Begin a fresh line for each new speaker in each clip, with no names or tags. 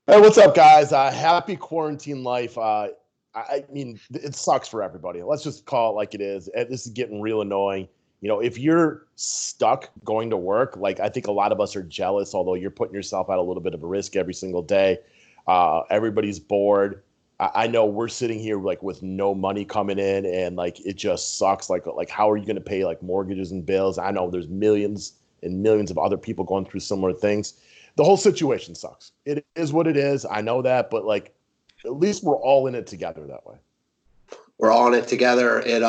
Hey, what's up, guys? Happy quarantine life. I mean, it sucks for everybody. Let's just call it like it is. This is getting real annoying. If you're stuck going to work, like I think a lot of us are jealous, although you're putting yourself at a little bit of a risk every single day. Everybody's bored. I know we're sitting here like with no money coming in, and like it just sucks. Like how are you going to pay like mortgages and bills? I know there's millions and millions of other people going through similar things. The whole situation sucks. It is what it is. I know that, but like at least we're all in it together that way.
We're all in it together. It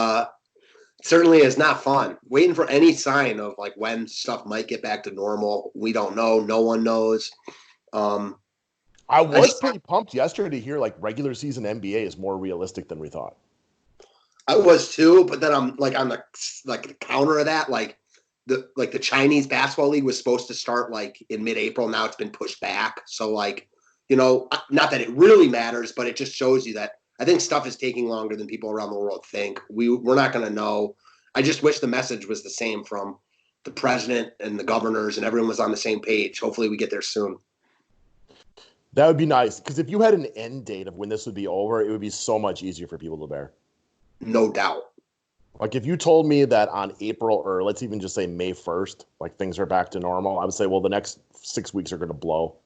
certainly is not fun. Waiting for any sign of like when stuff might get back to normal. We don't know. No one knows. Um,
I
I
was
just
pretty pumped yesterday to hear like regular season NBA is more realistic than we thought.
I was too, but then I'm like on the counter of that, like the Chinese basketball league was supposed to start like in mid-April. Now it's been pushed back. So like, not that it really matters, but it just shows you that I think stuff is taking longer than people around the world think. We're not going to know. I just wish the message was the same from the president and the governors and everyone was on the same page. Hopefully we get there soon.
That would be nice because if you had an end date of when this would be over, it would be so much easier for people to bear.
No doubt.
Like if you told me that on April or let's even just say May 1st, like things are back to normal, I would say, well, the next 6 weeks are going to blow,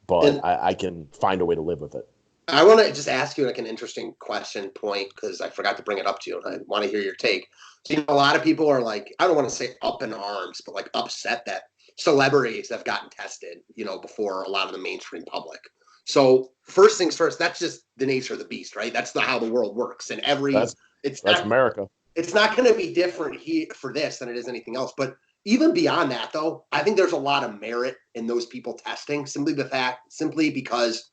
but
And
I can find a way to live with it.
I want to just ask you like an interesting question point because I forgot to bring it up to you and I want to hear your take. So, a lot of people are like, I don't want to say up in arms, but like upset that celebrities have gotten tested, before a lot of the mainstream public. So first things first, that's just the nature of the beast, right? That's not how the world works. And
That's
it's
that's
not,
America.
it's not going to be different here for this than it is anything else. But even beyond that, though, I think there's a lot of merit in those people testing simply because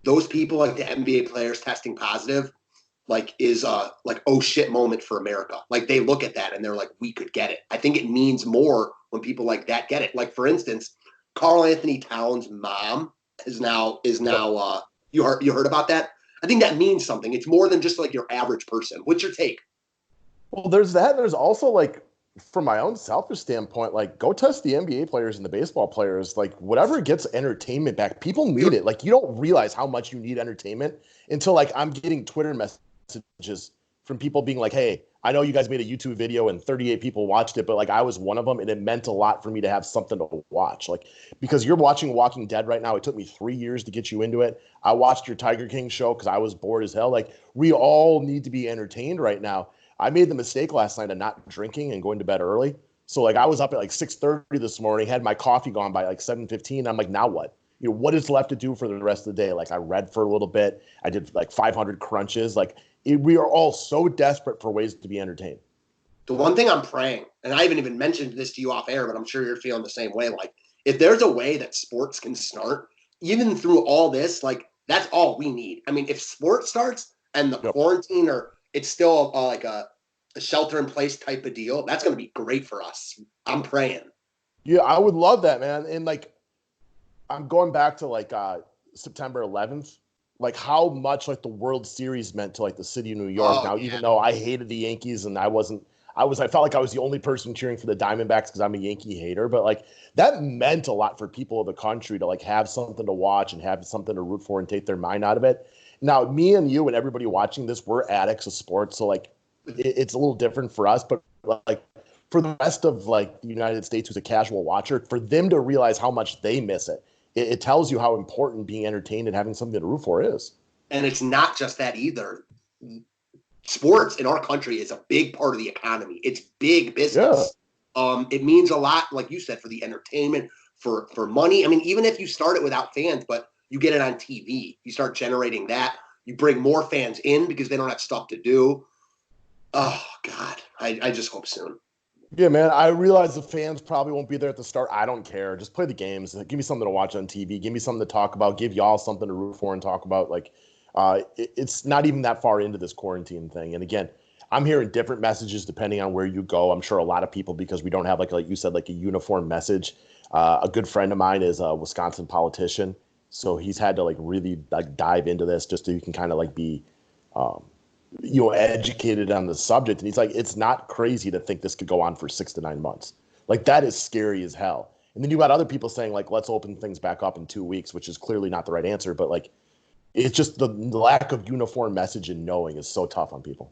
those people like the NBA players testing positive like is a like oh shit moment for America. Like they look at that and they're like we could get it. I think it means more when people like that get it. Like for instance, Carl Anthony Towns' mom
Yep.
is now you heard about that? I think that means something. It's more than just like your average person. What's your take?
Well, there's that. There's also like, from my own selfish standpoint, like go test the NBA players and the baseball players. Like whatever gets entertainment back, people need it. Like you don't realize how much you need entertainment until like I'm getting Twitter messages from people being like, "Hey, I know you guys made a YouTube video and 38 people watched it, but like I was one of them, and it meant a lot for me to have something to watch. Like because you're watching Walking Dead right now. It took me 3 years to get you into it. I watched your Tiger King show because I was bored as hell. Like we all need to be entertained right now. I made the mistake last night of not drinking and going to bed early. So like I was up at like 6:30 this morning, had my coffee gone by like 7:15. I'm like, now what? What is left to do for the rest of the day? Like I read for a little bit. I did like 500 crunches. We are all so desperate for ways to be entertained.
The one thing I'm praying, and I haven't even mentioned this to you off air, but I'm sure you're feeling the same way. Like, if there's a way that sports can start, even through all this, like, that's all we need. I mean, if sports starts and the
Yep.
quarantine or it's still like a shelter in place type of deal, that's going to be great for us. I'm praying.
Yeah, I would love that, man. And like I'm going back to like September 11th, like how much like the World Series meant to like the city of New York.
Oh,
Now,
yeah.
even though I hated the Yankees and I felt like I was the only person cheering for the Diamondbacks because I'm a Yankee hater, but like that meant a lot for people of the country to like have something to watch and have something to root for and take their mind out of it. Now, me and you and everybody watching this, we're addicts of sports, so like it's a little different for us, but like for the rest of like the United States who's a casual watcher, for them to realize how much they miss it, it tells you how important being entertained and having something to root for is.
And it's not just that either. Sports in our country is a big part of the economy. It's big
Yeah.
business. It means a lot, like you said, for the entertainment, for money. I mean, even if you start it without fans, but you get it on TV, you start generating that. You bring more fans in because they don't have stuff to do. Oh God, I just hope soon.
Yeah, man. I realize the fans probably won't be there at the start. I don't care. Just play the games. Give me something to watch on TV. Give me something to talk about. Give y'all something to root for and talk about. Like, it's not even that far into this quarantine thing. And again, I'm hearing different messages depending on where you go. I'm sure a lot of people, because we don't have like you said, like a uniform message. A good friend of mine is a Wisconsin politician, so he's had to like really like dive into this just so you can kind of like be um, educated on the subject. And he's like, it's not crazy to think this could go on for 6 to 9 months. Like that is scary as hell. And then you got other people saying, like, let's open things back up in 2 weeks, which is clearly not the right answer. But, like, it's just the lack of uniform message and knowing is so tough on people.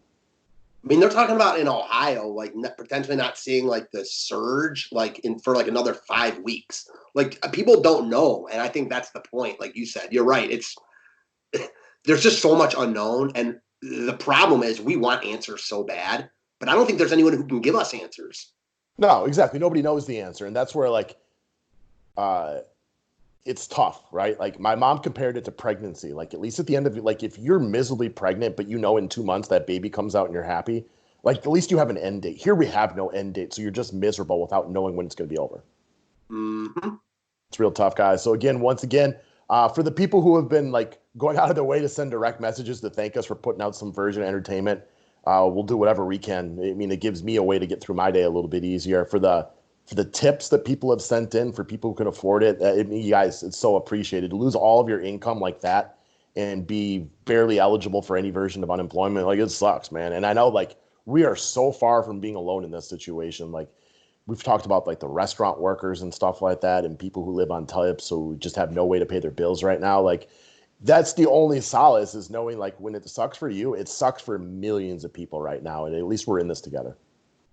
I mean, they're talking about in Ohio, like potentially not seeing like the surge, like for like another 5 weeks. Like people don't know, and I think that's the point. Like you said, you're right. It's there's just so much unknown, and the problem is we want answers so bad, but I don't think there's anyone who can give us answers.
No, exactly. Nobody knows the answer, and that's where like, it's tough, right? Like my mom compared it to pregnancy. Like at least at the end of it, like if you're miserably pregnant, but you know in 2 months that baby comes out and you're happy, like at least you have an end date. Here we have no end date, so you're just miserable without knowing when it's going to be over.
Mm-hmm.
It's real tough, guys. So again, once again, for the people who have been like going out of their way to send direct messages to thank us for putting out some version of entertainment, we'll do whatever we can. I mean, it gives me a way to get through my day a little bit easier. For the tips that people have sent in, for people who can afford it, you guys, it's so appreciated. To lose all of your income like that and be barely eligible for any version of unemployment, like it sucks, man. And I know like we are so far from being alone in this situation. Like we've talked about like the restaurant workers and stuff like that and people who live on tips who just have no way to pay their bills right now. Like that's the only solace is knowing like when it sucks for you, it sucks for millions of people right now. And at least we're in this together.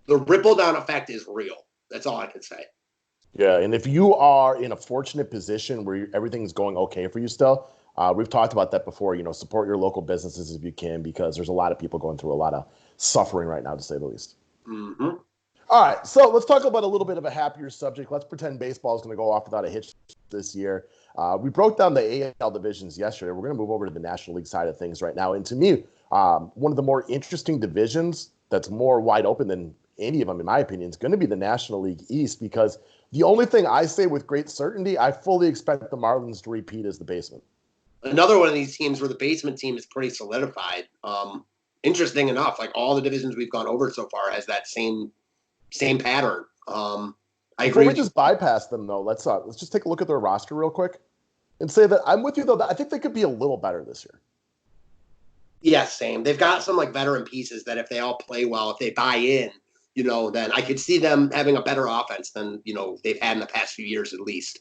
The ripple down effect is real. That's all I can say.
Yeah, and if you are in a fortunate position where everything's going okay for you still, we've talked about that before, support your local businesses if you can, because there's a lot of people going through a lot of suffering right now, to say the least.
Mm-hmm.
All right, so let's talk about a little bit of a happier subject. Let's pretend baseball is going to go off without a hitch this year. We broke down the AL divisions yesterday. We're going to move over to the National League side of things right now. And to me, one of the more interesting divisions that's more wide open than any of them, in my opinion, is going to be the National League East, because the only thing I say with great certainty, I fully expect the Marlins to repeat as the basement.
Another one of these teams where the basement team is pretty solidified. Interesting enough, like all the divisions we've gone over so far has that same pattern. I
Before
agree.
we just bypass them, though, let's just take a look at their roster real quick and say that I'm with you, though. That I think they could be a little better this year.
Yeah, same. They've got some like veteran pieces that if they all play well, if they buy in, then I could see them having a better offense than, they've had in the past few years at least.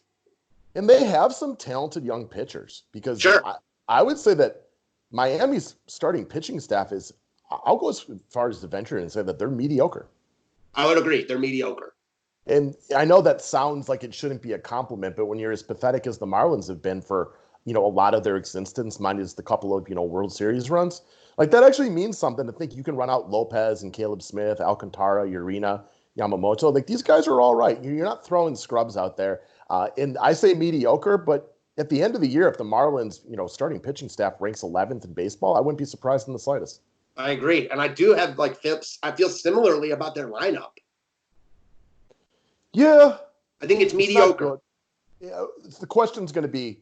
And they have some talented young pitchers, because
sure.
I would say that Miami's starting pitching staff is, I'll go as far as to venture and say that they're mediocre.
I would agree. They're mediocre.
And I know that sounds like it shouldn't be a compliment, but when you're as pathetic as the Marlins have been for, a lot of their existence, minus the couple of, World Series runs, like that actually means something to think you can run out Lopez and Caleb Smith, Alcantara, Urena, Yamamoto. Like these guys are all right. You're not throwing scrubs out there. And I say mediocre, but at the end of the year, if the Marlins, starting pitching staff ranks 11th in baseball, I wouldn't be surprised in the slightest.
I agree. And I do have I feel similarly about their lineup.
Yeah.
I think it's mediocre.
Yeah, the question's going to be,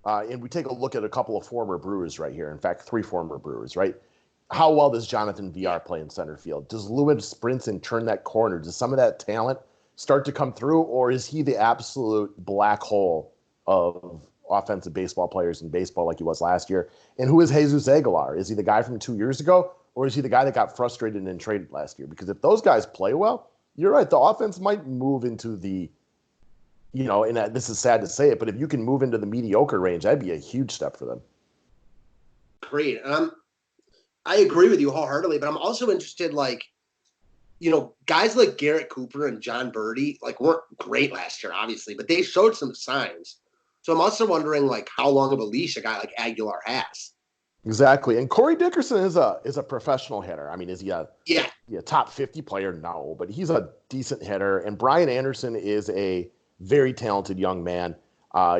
and we take a look at a couple of former Brewers right here. In fact, 3 former Brewers, right? How well does Jonathan VR play in center field? Does Lewis Brinson turn that corner? Does some of that talent start to come through, or is he the absolute black hole of offensive baseball players in baseball like he was last year? And who is Jesus Aguilar? Is he the guy from 2 years ago, or is he the guy that got frustrated and traded last year? Because if those guys play well, you're right, the offense might move into the, and this is sad to say it, but if you can move into the mediocre range, that'd be a huge step for them.
Great. I agree with you wholeheartedly, but I'm also interested, guys like Garrett Cooper and John Birdie, weren't great last year, obviously, but they showed some signs. So I'm also wondering, how long of a leash a guy like Aguilar has.
Exactly. And Corey Dickerson is a professional hitter. I mean, is he a top 50 player? No, but he's a decent hitter. And Brian Anderson is a very talented young man.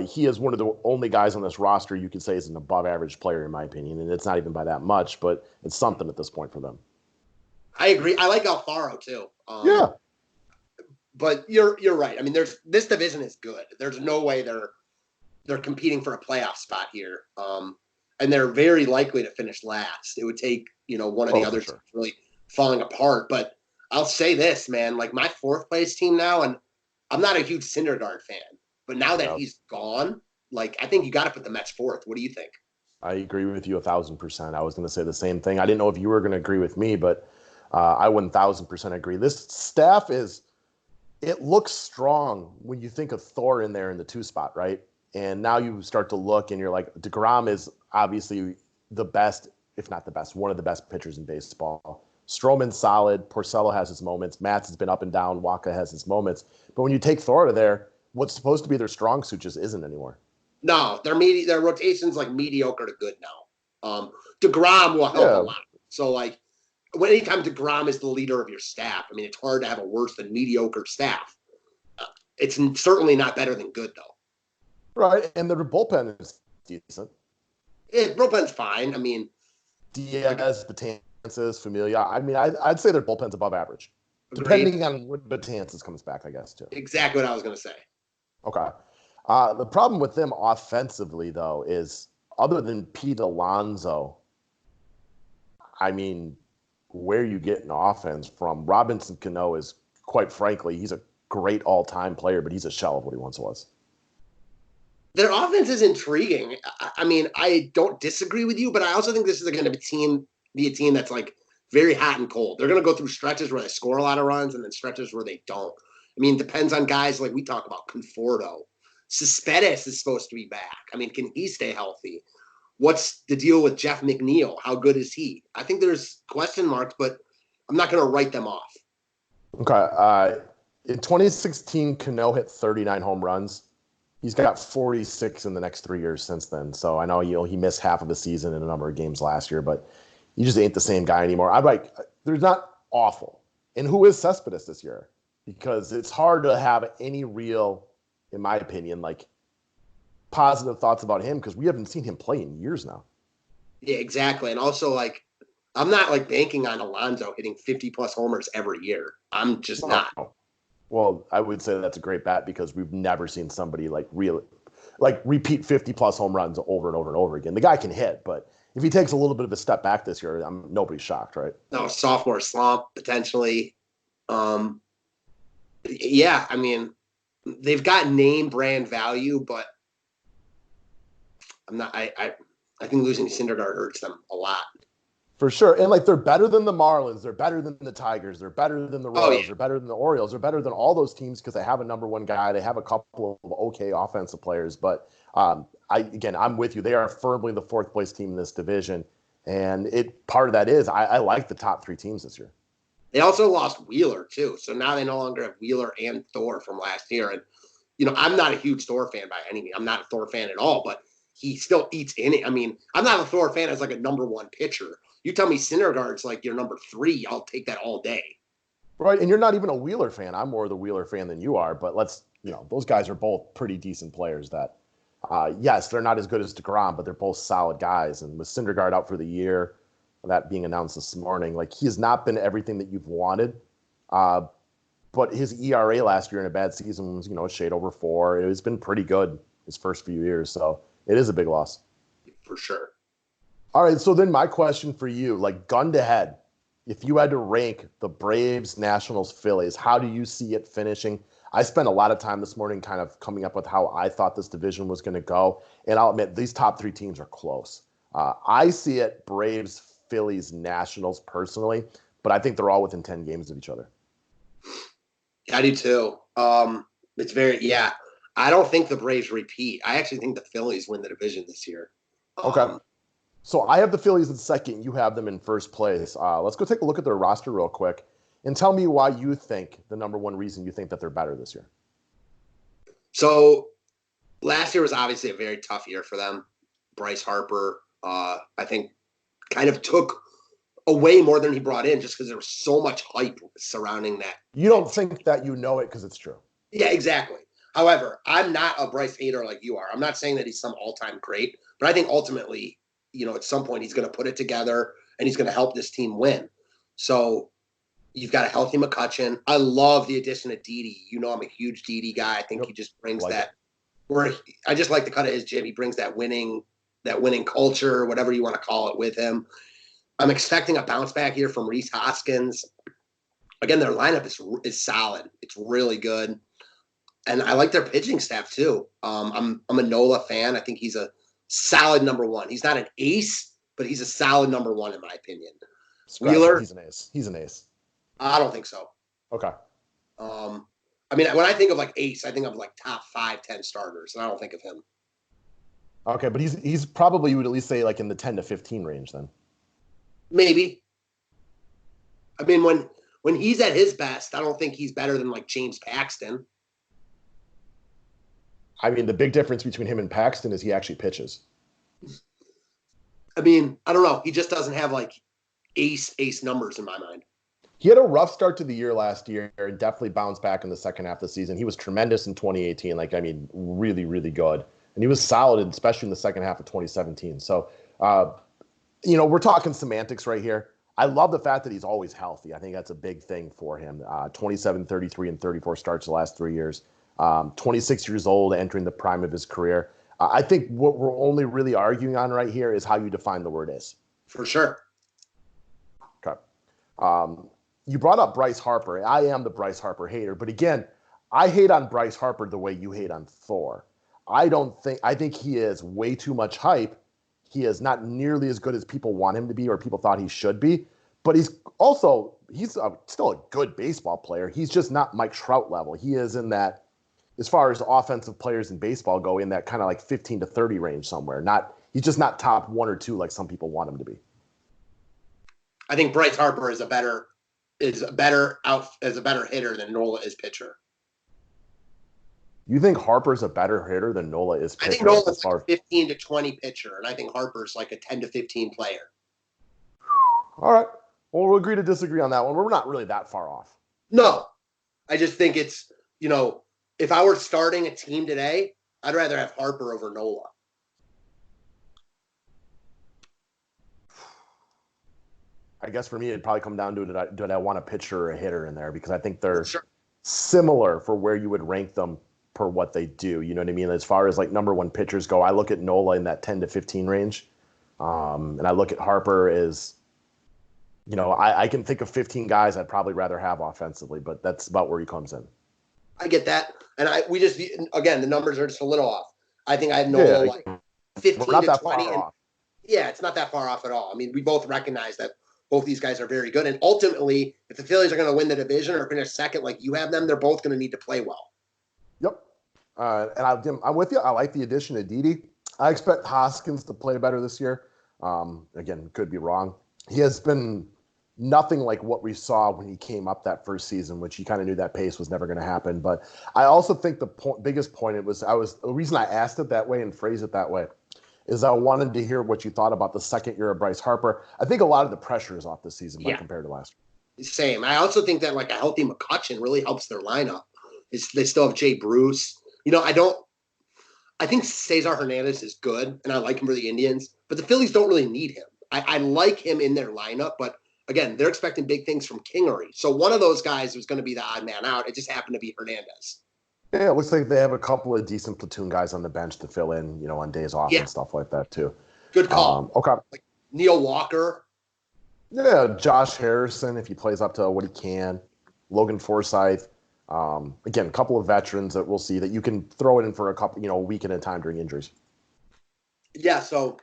He is one of the only guys on this roster you could say is an above average player, in my opinion. And it's not even by that much, but it's something at this point for them.
I agree. I like Alfaro too.
Yeah.
But you're right. I mean, this division is good. There's no way they're competing for a playoff spot here. And they're very likely to finish last. It would take, one of the others really falling apart. But I'll say this, man, my 4th place team now, and I'm not a huge Syndergaard fan, but now that he's gone, I think you got to put the Mets 4th. What do you think?
I agree with you 1,000%. I was going to say the same thing. I didn't know if you were going to agree with me, but I 1,000% agree. This staff is it looks strong when you think of Thor in there in the 2 spot, right? And now you start to look and you're like, DeGrom is obviously the best, if not the best, one of the best pitchers in baseball. Stroman's solid. Porcello has his moments. Matz has been up and down. Waka has his moments. But when you take Thor out of there, what's supposed to be their strong suit just isn't anymore.
No, their rotation's like mediocre to good now. DeGrom will help a lot. So like, anytime DeGrom is the leader of your staff, I mean, it's hard to have a worse than mediocre staff. It's certainly not better than good, though.
Right, and the bullpen is decent.
Bullpen's fine. I mean,
Diaz, Betances, Familia. I mean, I'd say their bullpen's above average, depending on when Betances comes back, I guess, too.
Exactly what I was going to say.
Okay. The problem with them offensively, though, is other than Pete Alonso, I mean, where are you getting offense from? Robinson Cano is, quite frankly, he's a great all-time player, but he's a shell of what he once was.
Their offense is intriguing. I mean, I don't disagree with you, but I also think this is going to be a team that's like very hot and cold. They're going to go through stretches where they score a lot of runs and then stretches where they don't. I mean, it depends on guys like we talk about, Conforto. Cespedes is supposed to be back. I mean, can he stay healthy? What's the deal with Jeff McNeil? How good is he? I think there's question marks, but I'm not going to write them off.
Okay. In 2016, Cano hit 39 home runs. He's got 46 in the next 3 years since then. So I know he missed half of the season in a number of games last year, but he just ain't the same guy anymore. I'm like, there's not awful. And who is Cespedes this year? Because it's hard to have any real, in my opinion, like positive thoughts about him because we haven't seen him play in years now.
Yeah, exactly. And also, like, I'm not like banking on Alonso hitting 50 plus homers every year. I'm just not.
Well, I would say that's a great bet because we've never seen somebody like repeat 50 plus home runs over and over and over again. The guy can hit, but if he takes a little bit of a step back this year, nobody's shocked, right?
No, sophomore slump potentially. Yeah, I mean, they've got name brand value, but I'm not. I think losing Syndergaard hurts them a lot.
For sure. And like they're better than the Marlins, they're better than the Tigers, they're better than the Royals, they're better than the Orioles, they're better than all those teams because they have a number one guy, they have a couple of okay offensive players. But I'm with you. They are firmly the 4th place team in this division. And part of that is I like the top 3 teams this year.
They also lost Wheeler too. So now they no longer have Wheeler and Thor from last year. And I'm not a huge Thor fan by any means. I'm not a Thor fan at all, but he still eats in it. I mean, I'm not a Thor fan as like a number 1 pitcher. You tell me Syndergaard's like your number 3, I'll take that all day.
Right, and you're not even a Wheeler fan. I'm more the Wheeler fan than you are, but those guys are both pretty decent players that, yes, they're not as good as DeGrom, but they're both solid guys. And with Syndergaard out for the year, that being announced this morning, like he has not been everything that you've wanted. But his ERA last year in a bad season was, a shade over 4. It's been pretty good his first few years, so it is a big loss.
For sure.
All right, so then my question for you, like gun to head, if you had to rank the Braves, Nationals, Phillies, how do you see it finishing? I spent a lot of time this morning kind of coming up with how I thought this division was going to go, and I'll admit these top 3 teams are close. I see it Braves, Phillies, Nationals personally, but I think they're all within 10 games of each other.
I do too. I don't think the Braves repeat. I actually think the Phillies win the division this year.
Okay. So I have the Phillies in second. You have them in first place. Let's go take a look at their roster real quick and tell me why you think the number 1 reason you think that they're better this year.
So last year was obviously a very tough year for them. Bryce Harper, I think, kind of took away more than he brought in just because there was so much hype surrounding that.
You don't think that you know it because it's true.
Yeah, exactly. However, I'm not a Bryce hater like you are. I'm not saying that he's some all-time great, but I think ultimately, at some point he's going to put it together and he's going to help this team win. So you've got a healthy McCutchen. I love the addition of Didi. I'm a huge Didi guy. I think he just brings I just like the cut of his jib. He brings that winning culture, whatever you want to call it, with him. I'm expecting a bounce back here from Rhys Hoskins. Again, their lineup is solid. It's really good. And I like their pitching staff too. I'm a Nola fan. I think he's a solid number 1. He's not an ace, but he's a solid number 1 in my opinion. Wheeler,
he's an ace. He's an ace.
I don't think so.
Okay.
I I mean, when I think of like ace, I think of like top 5-10 starters, and I don't think of him.
Okay, but he's probably, you would at least say, like in the 10 to 15 range then.
Maybe. I mean, when he's at his best, I don't think he's better than like James Paxton.
I mean, the big difference between him and Paxton is he actually pitches.
I mean, I don't know. He just doesn't have like ace numbers in my mind.
He had a rough start to the year last year and definitely bounced back in the second half of the season. He was tremendous in 2018. Like, I mean, really, really good. And he was solid, especially in the second half of 2017. So, we're talking semantics right here. I love the fact that he's always healthy. I think that's a big thing for him. 27, 33, and 34 starts the last 3 years. 26 years old, entering the prime of his career. I think what we're only really arguing on right here is how you define the word is.
For sure.
Okay. You brought up Bryce Harper. I am the Bryce Harper hater. But again, I hate on Bryce Harper the way you hate on Thor. I think he is way too much hype. He is not nearly as good as people want him to be or people thought he should be. But he's still a good baseball player. He's just not Mike Trout level. He is in that, as far as offensive players in baseball go, in that kind of like 15 to 30 range somewhere. He's just not top 1 or 2 like some people want him to be.
I think Bryce Harper is a better hitter than Nola is pitcher.
You think Harper's a better hitter than Nola is pitcher?
I think Nola's like a 15 to 20 pitcher, and I think Harper's like a 10 to 15 player.
All right. Well, we'll agree to disagree on that one. We're not really that far off.
No. I just think it's, if I were starting a team today, I'd rather have Harper over Nola.
I guess for me, it'd probably come down to do I want a pitcher or a hitter in there, because I think they're similar for where you would rank them per what they do. You know what I mean? As far as like number 1 pitchers go, I look at Nola in that 10 to 15 range. And I look at Harper as, I can think of 15 guys I'd probably rather have offensively, but that's about where he comes in.
I get that. And the numbers are just a little off. I think I have Nola like 15 to 20. Yeah, it's not that far off at all. I mean, we both recognize that both these guys are very good. And ultimately, if the Phillies are going to win the division or finish second like you have them, they're both going to need to play well.
Yep. And I'm with you. I like the addition of Didi. I expect Hoskins to play better this year. Again, could be wrong. He has been nothing like what we saw when he came up that first season, which you kind of knew that pace was never going to happen. But I also think the biggest point the reason I asked it that way and phrased it that way is I wanted to hear what you thought about the second year of Bryce Harper. I think a lot of the pressure is off this season compared to last year.
Same. I also think that like a healthy McCutchen really helps their lineup. They still have Jay Bruce. I think Cesar Hernandez is good, and I like him for the Indians, but the Phillies don't really need him. I like him in their lineup, but again, they're expecting big things from Kingery. So one of those guys was going to be the odd man out. It just happened to be Hernandez.
Yeah, it looks like they have a couple of decent platoon guys on the bench to fill in, on days off and stuff like that too.
Good call.
Okay.
Like Neil Walker.
Yeah, Josh Harrison, if he plays up to what he can. Logan Forsythe. Again, a couple of veterans that we'll see that you can throw it in for a week at a time during injuries.
Yeah, so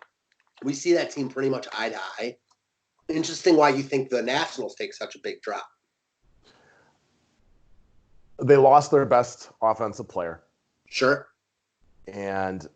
we see that team pretty much eye to eye. Interesting why you think the Nationals take such a big drop.
They lost their best offensive player.
Sure.
And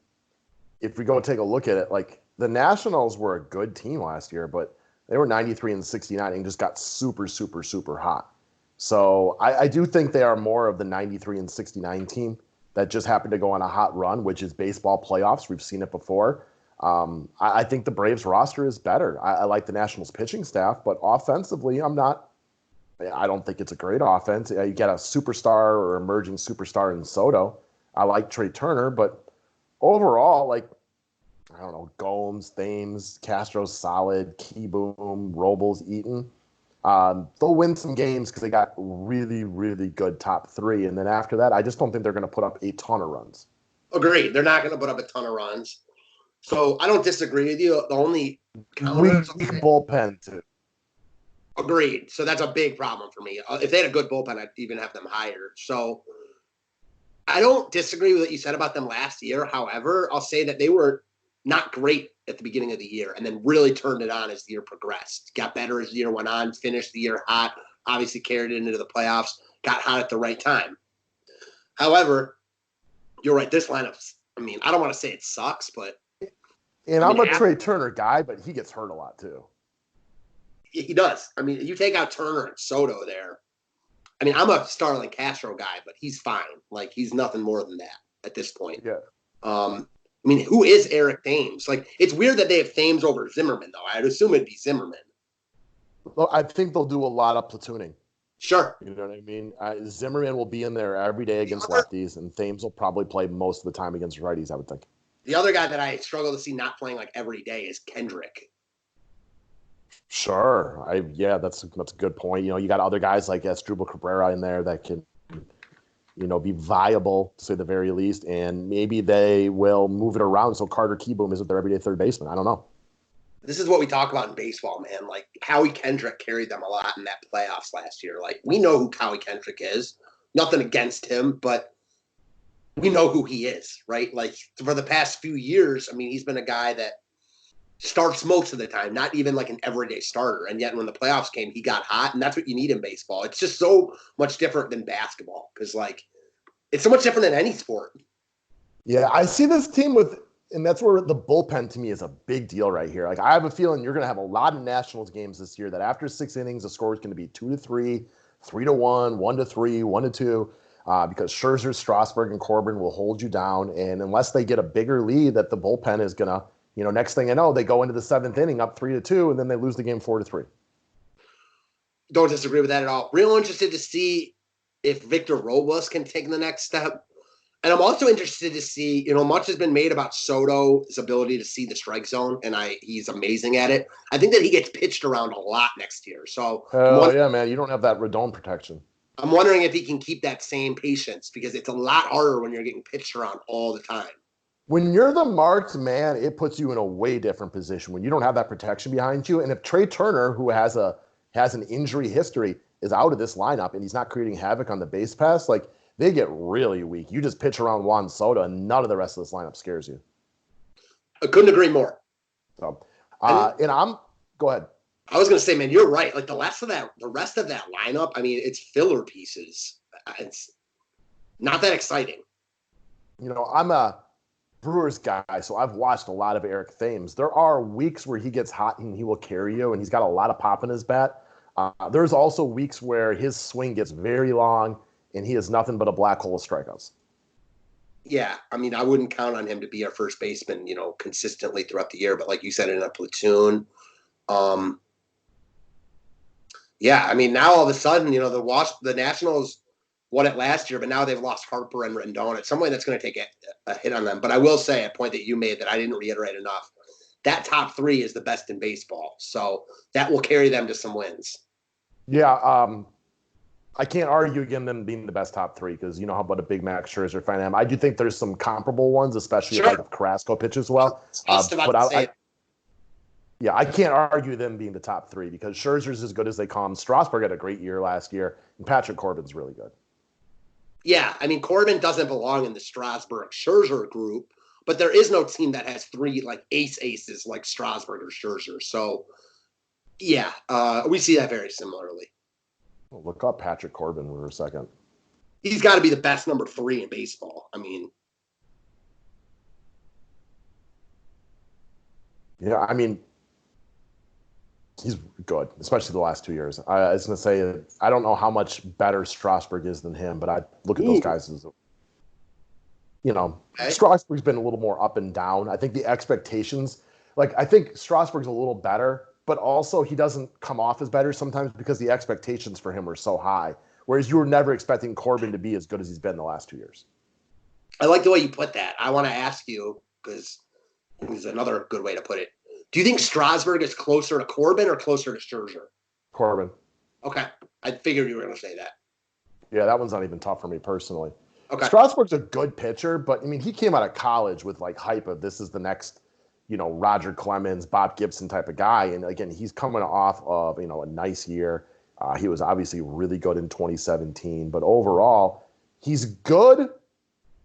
if we go take a look at it, like the Nationals were a good team last year, but they were 93 and 69 and just got super, super, super hot. So I do think they are more of the 93 and 69 team that just happened to go on a hot run, which is baseball playoffs. We've seen it before. I think the Braves roster is better. I like the Nationals pitching staff, but offensively, I don't think it's a great offense. You get a superstar or emerging superstar in Soto. I like Trey Turner, but overall, I don't know, Gomes, Thames, Castro's solid, Keyboom, Robles, Eaton. They'll win some games because they got really, really good top 3. And then after that, I just don't think they're going to put up a ton of runs.
Agreed. They're not going to put up a ton of runs. So I don't disagree with you. The only
weak bullpen, too.
Agreed. So that's a big problem for me. If they had a good bullpen, I'd even have them higher. So I don't disagree with what you said about them last year. However, I'll say that they were not great at the beginning of the year and then really turned it on as the year progressed. Got better as the year went on, finished the year hot, obviously carried it into the playoffs, got hot at the right time. However, you're right. This lineup, I mean, I don't want to say it sucks, but
And
I mean,
I'm a Trey Turner guy, but he gets hurt a lot too.
he does. I mean, you take out Turner and Soto there. I mean, I'm a Starlin Castro guy, but he's fine. Like, he's nothing more than that at this point.
Yeah.
I mean, who is Eric Thames? Like, it's weird that they have Thames over Zimmerman, though. I'd assume it'd be Zimmerman.
Well, I think they'll do a lot of platooning.
Sure.
You know what I mean? Zimmerman will be in there every day against lefties, and Thames will probably play most of the time against righties, I would think.
The other guy that I struggle to see not playing like every day is Kendrick.
Sure. That's a good point. You know, you got other guys like Asdrubal Cabrera in there that can, you know, be viable to say the very least, and maybe they will move it around so Carter Kieboom isn't their everyday third baseman. I don't know.
This is what we talk about in baseball, man. Like, Howie Kendrick carried them a lot in that playoffs last year. Like, we know who Howie Kendrick is. Nothing against him, but we know who he is, right? Like, for the past few years, I mean, he's been a guy that starts most of the time, not even like an everyday starter. And yet when the playoffs came, he got hot, and that's what you need in baseball. It's just so much different than basketball because, like, it's so much different than any sport.
Yeah, I see this team with, and that's where the bullpen to me is a big deal right here. Like, I have a feeling you're going to have a lot of Nationals games this year that after 6 innings, the score is going to be 2-3, 3-1, 1-3, 1-2, because Scherzer, Strasburg, and Corbin will hold you down. And unless they get a bigger lead, that the bullpen is going to, you know, next thing you know, they go into the 7th inning up 3-2, and then they lose the game 4-3.
Don't disagree with that at all. Real interested to see if Victor Robles can take the next step. And I'm also interested to see, you know, much has been made about Soto's ability to see the strike zone, and he's amazing at it. I think that he gets pitched around a lot next year. So,
yeah, man, you don't have that radon protection.
I'm wondering if he can keep that same patience because it's a lot harder when you're getting pitched around all the time.
When you're the marked man, it puts you in a way different position when you don't have that protection behind you. And if Trey Turner, who has an injury history, is out of this lineup and he's not creating havoc on the base pass, like, they get really weak. You just pitch around Juan Soto, and none of the rest of this lineup scares you.
I couldn't agree more.
So, go ahead.
I was going to say, man, you're right. Like, the rest of that lineup, I mean, it's filler pieces. It's not that exciting.
You know, I'm a Brewers guy, so I've watched a lot of Eric Thames. There are weeks where he gets hot and he will carry you, and he's got a lot of pop in his bat. There's also weeks where his swing gets very long, and he is nothing but a black hole of strikeouts.
Yeah, I mean, I wouldn't count on him to be our first baseman, you know, consistently throughout the year. But like you said, in a platoon, yeah, I mean, now all of a sudden, you know, the Nationals won it last year, but now they've lost Harper and Rendon. It's some way that's going to take a hit on them. But I will say a point that you made that I didn't reiterate enough. That top 3 is the best in baseball, so that will carry them to some wins.
Yeah, I can't argue again them being the best top 3 because you know how about a Big Mac Scherzer fan I am. I do think there's some comparable ones, especially if Carrasco pitches well. I can't argue them being the top 3 because Scherzer's as good as they come. Strasburg had a great year last year, and Patrick Corbin's really good.
Yeah, I mean, Corbin doesn't belong in the Strasburg-Scherzer group, but there is no team that has 3 like aces like Strasburg or Scherzer. So, yeah, we see that very similarly.
Well, look up Patrick Corbin for a second.
He's got to be the best number 3 in baseball. I mean,
yeah, I mean, he's good, especially the last 2 years. I was going to say, I don't know how much better Strasburg is than him, but I look at those guys as, you know, Strasburg's been a little more up and down. I think the expectations, like, I think Strasburg's a little better, but also he doesn't come off as better sometimes because the expectations for him are so high, whereas you were never expecting Corbin to be as good as he's been the last 2 years.
I like the way you put that. I want to ask you, because this is another good way to put it. Do you think Strasburg is closer to Corbin or closer to Scherzer?
Corbin.
Okay. I figured you were going to say that.
Yeah, that one's not even tough for me personally.
Okay.
Strasburg's a good pitcher, but, I mean, he came out of college with, like, hype of this is the next, you know, Roger Clemens, Bob Gibson type of guy. And, again, he's coming off of, you know, a nice year. He was obviously really good in 2017. But overall, he's good.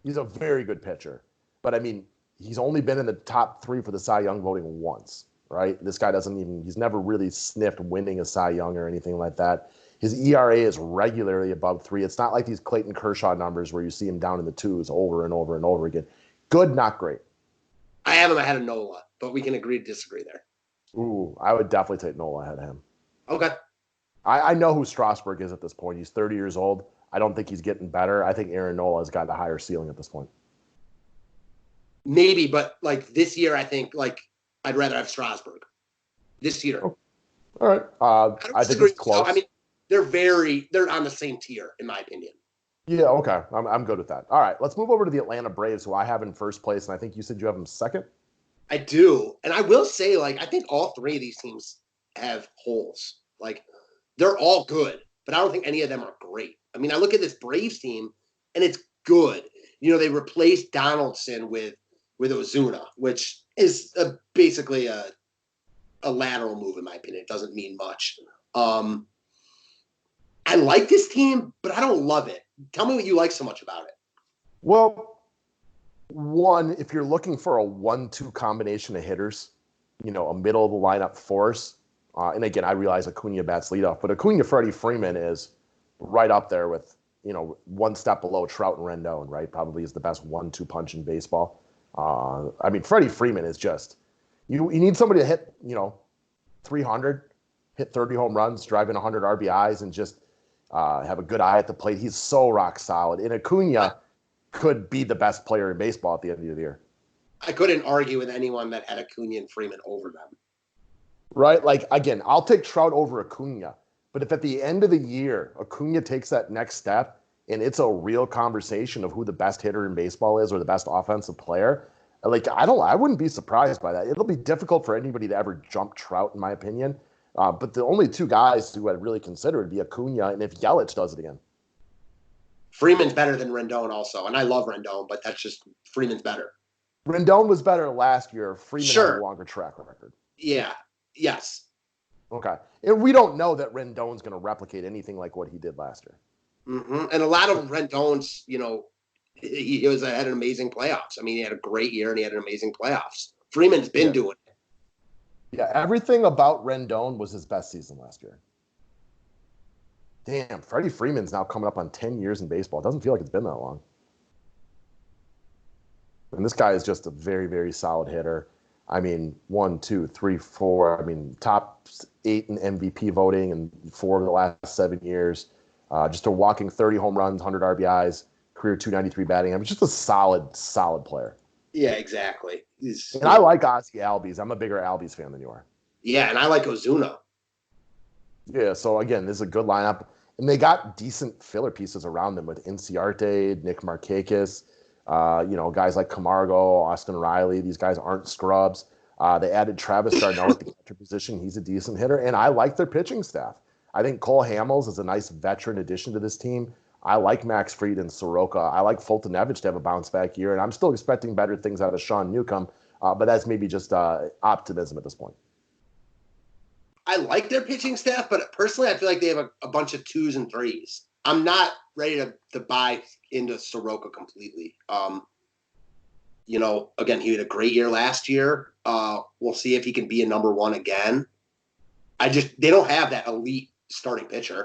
He's a very good pitcher. But, I mean, he's only been in the top 3 for the Cy Young voting once, right? This guy he's never really sniffed winning a Cy Young or anything like that. His ERA is regularly above 3. It's not like these Clayton Kershaw numbers where you see him down in the 2s over and over and over again. Good, not great.
I have him ahead of Nola, but we can agree to disagree there.
Ooh, I would definitely take Nola ahead of him.
Okay.
I know who Strasburg is at this point. He's 30 years old. I don't think he's getting better. I think Aaron Nola has got a higher ceiling at this point.
Maybe, but like this year, I think like I'd rather have Strasburg this year.
Oh, all right. I think it's close.
I mean, they're on the same tier, in my opinion.
Yeah, okay. I'm good with that. All right, let's move over to the Atlanta Braves, who I have in first place, and I think you said you have them second?
I do. And I will say, like, I think all three of these teams have holes. Like, they're all good, but I don't think any of them are great. I mean, I look at this Braves team, and it's good. You know, they replaced Donaldson with Ozuna, which is basically a lateral move, in my opinion. It doesn't mean much. I like this team, but I don't love it. Tell me what you like so much about it.
Well, one, if you're looking for a 1-2 combination of hitters, you know, a middle of the lineup force, and again, I realize Acuna bats leadoff, but Acuna, Freddie Freeman is right up there with, you know, one step below Trout and Rendon, right? Probably is the best 1-2 punch in baseball. I mean, Freddie Freeman is just, you need somebody to hit, you know, 300, hit 30 home runs, drive in 100 RBIs, and just have a good eye at the plate. He's so rock solid. And Acuna could be the best player in baseball at the end of the year.
I couldn't argue with anyone that had Acuna and Freeman over them.
Right? Like, again, I'll take Trout over Acuna. But if at the end of the year, Acuna takes that next step and it's a real conversation of who the best hitter in baseball is or the best offensive player, like, I wouldn't be surprised by that. It'll be difficult for anybody to ever jump Trout, in my opinion. But the only two guys who I'd really consider would be Acuna and if Yelich does it again.
Freeman's better than Rendon also, and I love Rendon, but that's just Freeman's better.
Rendon was better last year. Freeman had a longer track record.
Yeah. Yes.
Okay. And we don't know that Rendon's going to replicate anything like what he did last year.
Mm-hmm. And a lot of Rendon's, you know, he had an amazing playoffs. I mean, he had a great year and he had an amazing playoffs. Freeman's been doing it.
Yeah, everything about Rendon was his best season last year. Damn, Freddie Freeman's now coming up on 10 years in baseball. It doesn't feel like it's been that long. And this guy is just a very, very solid hitter. I mean, 1, 2, 3, 4. I mean, top 8 in MVP voting and 4 of the last 7 years. Just a walking 30 home runs, 100 RBIs, career 293 batting. I mean, just a solid, solid player.
Yeah, exactly.
And I like Ozzy Albies. I'm a bigger Albies fan than you are.
Yeah, and I like Ozuna.
Yeah, so again, this is a good lineup. And they got decent filler pieces around them with Inciarte, Nick Markakis, you know, guys like Camargo, Austin Riley. These guys aren't scrubs. They added Travis d'Arnaud at the catcher position. He's a decent hitter. And I like their pitching staff. I think Cole Hamels is a nice veteran addition to this team. I like Max Fried and Soroka. I like Fultonevich to have a bounce-back year. And I'm still expecting better things out of Sean Newcomb. But that's maybe just optimism at this point.
I like their pitching staff, but personally, I feel like they have a bunch of 2s and 3s. I'm not ready to buy into Soroka completely. You know, again, he had a great year last year. We'll see if he can be a number 1 again. They don't have that elite starting pitcher.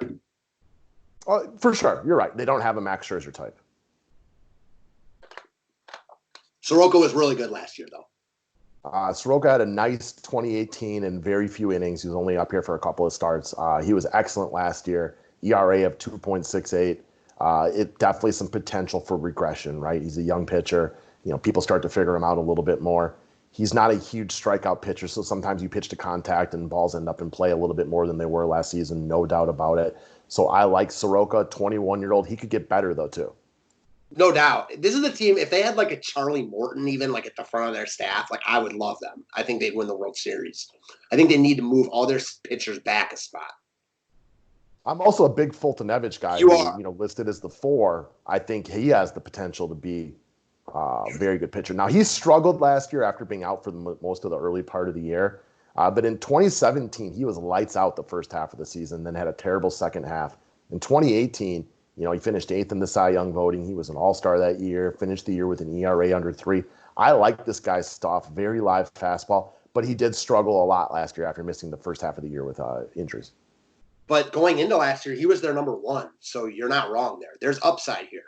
For sure. You're right. They don't have a Max Scherzer type.
Soroka was really good last year, though.
Soroka had a nice 2018 and very few innings. He was only up here for a couple of starts. He was excellent last year. ERA of 2.68. It definitely some potential for regression, right? He's a young pitcher. You know, people start to figure him out a little bit more. He's not a huge strikeout pitcher, so sometimes you pitch to contact and balls end up in play a little bit more than they were last season, no doubt about it. So I like Soroka, 21-year-old. He could get better, though, too.
No doubt. This is the team, if they had like a Charlie Morton even like at the front of their staff, like I would love them. I think they'd win the World Series. I think they need to move all their pitchers back a spot.
I'm also a big Fultonevich guy.
You are.
You know, listed as the 4. I think he has the potential to be a very good pitcher. Now, he struggled last year after being out for most of the early part of the year. But in 2017, he was lights out the first half of the season, then had a terrible second half. In 2018, you know, he finished 8th in the Cy Young voting. He was an all-star that year, finished the year with an ERA under 3. I like this guy's stuff, very live fastball, but he did struggle a lot last year after missing the first half of the year with injuries.
But going into last year, he was their number one. So you're not wrong there. There's upside here.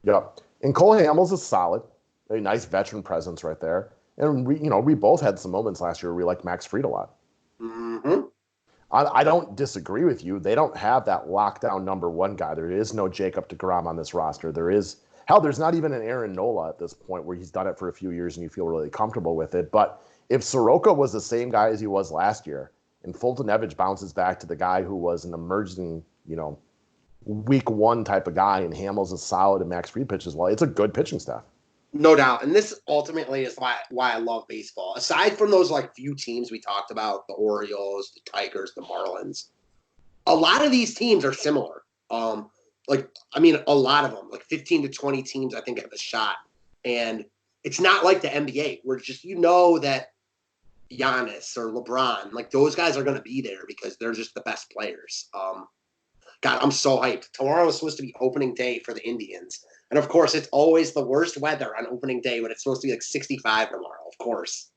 Yep. And Cole Hamels is solid. A nice veteran presence right there. And we both had some moments last year where we liked Max Fried a lot.
Mm-hmm.
I don't disagree with you. They don't have that lockdown number one guy. There is no Jacob deGrom on this roster. There's not even an Aaron Nola at this point where he's done it for a few years and you feel really comfortable with it. But if Soroka was the same guy as he was last year, and Foltynewicz bounces back to the guy who was an emerging, week one type of guy, and Hamels is solid and Max Fried pitches well, it's a good pitching staff.
No doubt. And this ultimately is why I love baseball. Aside from those few teams we talked about, the Orioles, the Tigers, the Marlins, a lot of these teams are similar. A lot of them, 15 to 20 teams, I think, have a shot. And it's not like the NBA where just that Giannis or LeBron, those guys are going to be there because they're just the best players. God, I'm so hyped. Tomorrow is supposed to be opening day for the Indians. And, of course, it's always the worst weather on opening day when it's supposed to be 65 tomorrow, of course.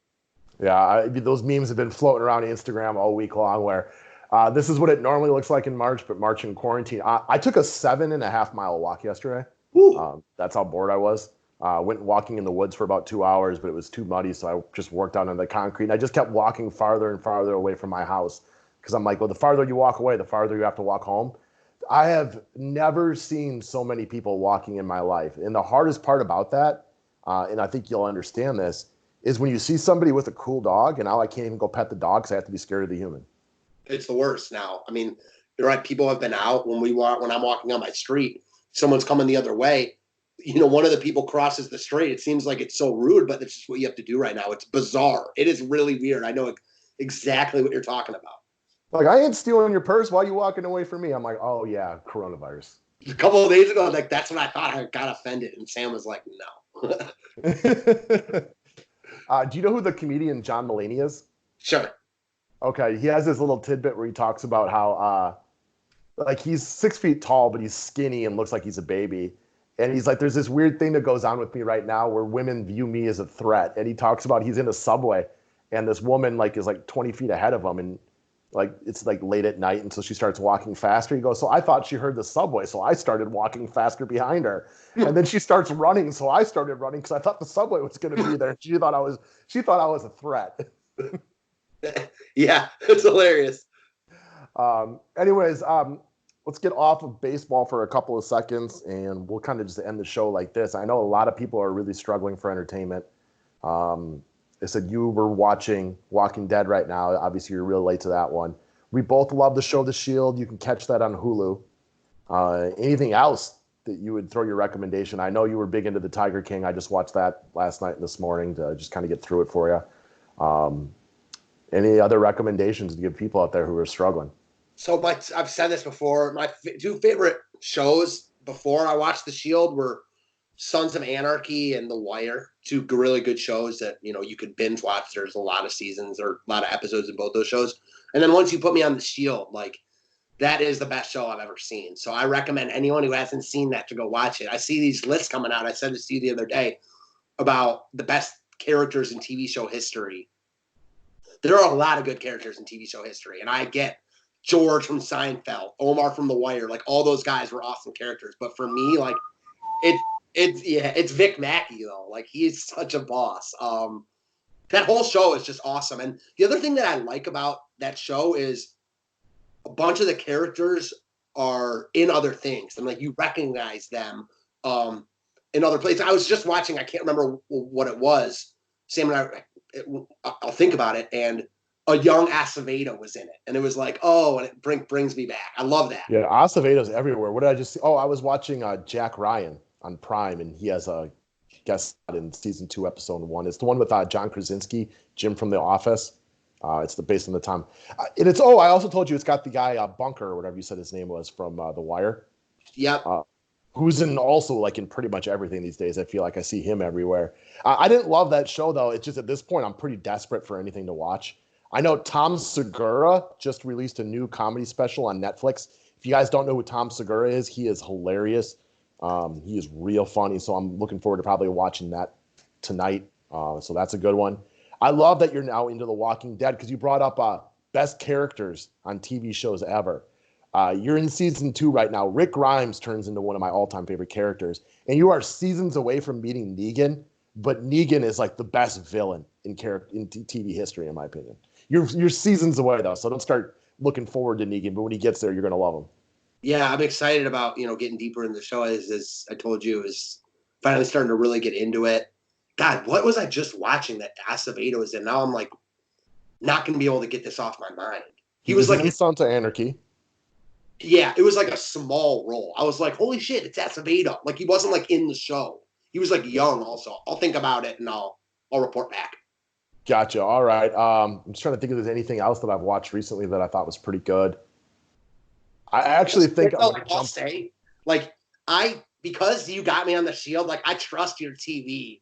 Yeah, those memes have been floating around Instagram all week long where this is what it normally looks like in March, but March in quarantine. I took a 7.5-mile walk yesterday. That's how bored I was. Went walking in the woods for about 2 hours, but it was too muddy, so I just worked out on the concrete. And I just kept walking farther and farther away from my house because I'm like, well, the farther you walk away, the farther you have to walk home. I have never seen so many people walking in my life. And the hardest part about that, and I think you'll understand this, is when you see somebody with a cool dog, and now I can't even go pet the dog because I have to be scared of the human.
It's the worst now. I mean, you're right. People have been out when I'm walking on my street, someone's coming the other way. One of the people crosses the street. It seems like it's so rude, but it's just what you have to do right now. It's bizarre. It is really weird. I know exactly what you're talking about.
I ain't stealing your purse. Why are you walking away from me? I'm like, oh, yeah, coronavirus.
A couple of days ago, that's what I thought. I got offended. And Sam was like, no.
Do you know who the comedian John Mulaney is?
Sure.
Okay. He has this little tidbit where he talks about how he's 6 feet tall, but he's skinny and looks like he's a baby. And he's like, there's this weird thing that goes on with me right now where women view me as a threat. And he talks about he's in a subway and this woman is 20 feet ahead of him. And it's late at night, and so she starts walking faster. He goes, so I thought she heard the subway, so I started walking faster behind her. And then she starts running, so I started running because I thought the subway was going to be there. She thought I was a threat.
Yeah, it's hilarious.
Anyways, let's get off of baseball for a couple of seconds, and we'll kind of just end the show like this. I know a lot of people are really struggling for entertainment. They said you were watching Walking Dead right now. Obviously, you're real late to that one. We both love the show The Shield. You can catch that on Hulu. Anything else that you would throw your recommendation? I know you were big into The Tiger King. I just watched that last night and this morning to just kind of get through it for you. Any other recommendations to give people out there who are struggling?
So I've said this before. My two favorite shows before I watched The Shield were Sons of Anarchy and The Wire, two really good shows that, you could binge watch. There's a lot of seasons or a lot of episodes in both those shows. And then once you put me on The Shield, that is the best show I've ever seen. So I recommend anyone who hasn't seen that to go watch it. I see these lists coming out. I said this to you the other day about the best characters in TV show history. There are a lot of good characters in TV show history. And I get George from Seinfeld, Omar from The Wire, all those guys were awesome characters. But for me, it's Vic Mackey though. He's such a boss. That whole show is just awesome. And the other thing that I like about that show is a bunch of the characters are in other things, and you recognize them in other places. I was just watching. I can't remember what it was. Sam and I'll think about it. And a young Acevedo was in it, and it was and it brings me back. I love that.
Yeah, Acevedo's everywhere. What did I just see? Oh, I was watching Jack Ryan on Prime, and he has a guest in season 2, episode 1. It's the one with John Krasinski, Jim from The Office. It's based on the time. And it's, I also told you it's got the guy Bunker, or whatever you said his name was, from The Wire.
Yep.
Who's also in pretty much everything these days. I feel like I see him everywhere. I didn't love that show, though. It's just at this point, I'm pretty desperate for anything to watch. I know Tom Segura just released a new comedy special on Netflix. If you guys don't know who Tom Segura is, he is hilarious. He is real funny, so I'm looking forward to probably watching that tonight. So that's a good one. I love that you're now into The Walking Dead because you brought up best characters on TV shows ever. You're in season 2 right now. Rick Grimes turns into one of my all-time favorite characters, and you are seasons away from meeting Negan. But Negan is like the best villain in TV history, in my opinion. You're seasons away though, so don't start looking forward to Negan. But when he gets there, you're gonna love him.
Yeah, I'm excited about getting deeper in the show. As I told you, is finally starting to really get into it. God, what was I just watching that Acevedo was in? Now I'm like not going to be able to get this off my mind.
He was like in Sons of Anarchy.
Yeah, it was like a small role. I was like, holy shit, it's Acevedo. Like he wasn't like in the show. He was like young also. I'll think about it and I'll report back.
Gotcha. All right. I'm just trying to think if there's anything else that I've watched recently that I thought was pretty good. I actually think
I'll say, like, because you got me on the Shield, like I trust your TV,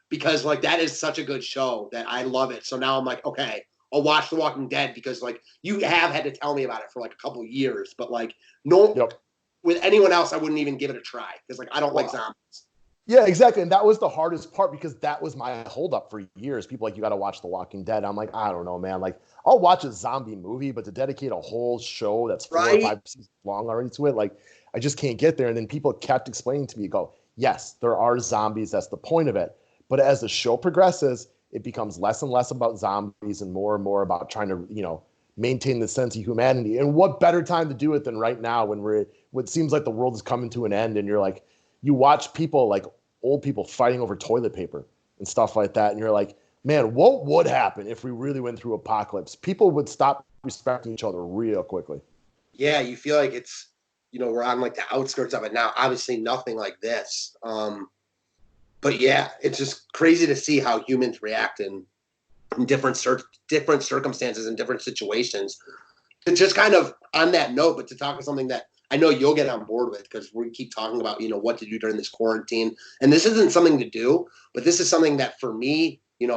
because like that is such a good show that I love it. So now I'm like, okay, I'll watch The Walking Dead because like you have had to tell me about it for like a couple of years, but like with anyone else, I wouldn't even give it a try because like I don't like zombies.
Yeah, exactly. And that was the hardest part because that was my holdup for years. People like, you got to watch The Walking Dead. I'm like, I don't know, man. Like, I'll watch a zombie movie, but to dedicate a whole show that's 4 or 5 seasons long already to it, like, I just can't get there. And then people kept explaining to me, yes, there are zombies. That's the point of it. But as the show progresses, it becomes less and less about zombies and more about trying to, maintain the sense of humanity. And what better time to do it than right now when what seems like the world is coming to an end and you're like, you watch people like old people fighting over toilet paper and stuff like that. And you're like, man, what would happen if we really went through apocalypse? People would stop respecting each other real quickly.
Yeah, you feel like it's, we're on like the outskirts of it now. Obviously nothing like this. But yeah, it's just crazy to see how humans react in different circumstances and different situations. To just kind of on that note, but to talk about something that I know you'll get on board with because we keep talking about, what to do during this quarantine. And this isn't something to do, but this is something that for me, and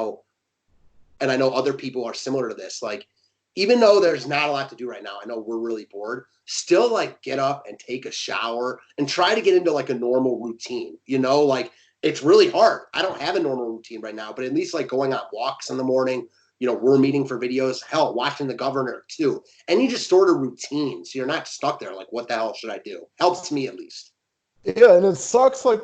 I know other people are similar to this. Like, even though there's not a lot to do right now, I know we're really bored, still like get up and take a shower and try to get into like a normal routine, like it's really hard. I don't have a normal routine right now, but at least like going on walks in the morning, we're meeting for videos, hell, watching The Governor too. Any just sort of routine. So you're not stuck there. Like, what the hell should I do? Helps me at least.
Yeah. And it sucks. Like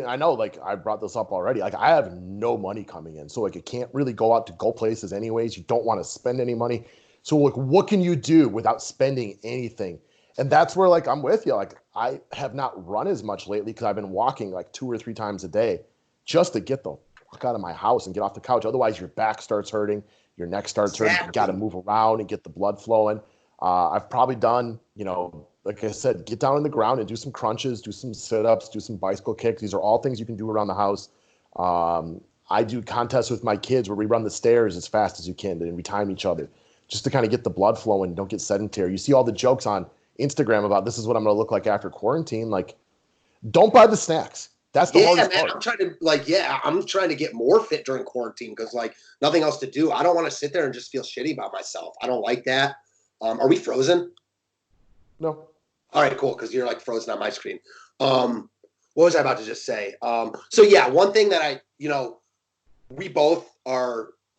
I know, like I brought this up already, like I have no money coming in. So like, you can't really go out to go places anyways. You don't want to spend any money. So like, what can you do without spending anything? And that's where like, I'm with you. Like I have not run as much lately because I've been walking like 2 or 3 times a day just to get the fuck out of my house and get off the couch. Otherwise your back starts hurting, your neck starts hurting. You got to move around and get the blood flowing. I've probably done, like I said, get down on the ground and do some crunches, do some sit-ups, do some bicycle kicks. These are all things you can do around the house. I do contests with my kids where we run the stairs as fast as you can and we time each other just to kind of get the blood flowing and don't get sedentary. You see all the jokes on Instagram about this is what I'm going to look like after quarantine. Like, don't buy the snacks. That's the hardest part.
I'm trying to get more fit during quarantine because like nothing else to do. I don't want to sit there and just feel shitty about myself. I don't like that. Are we frozen?
No.
All right, cool. Because you're like frozen on my screen. What was I about to just say? So yeah, one thing that we both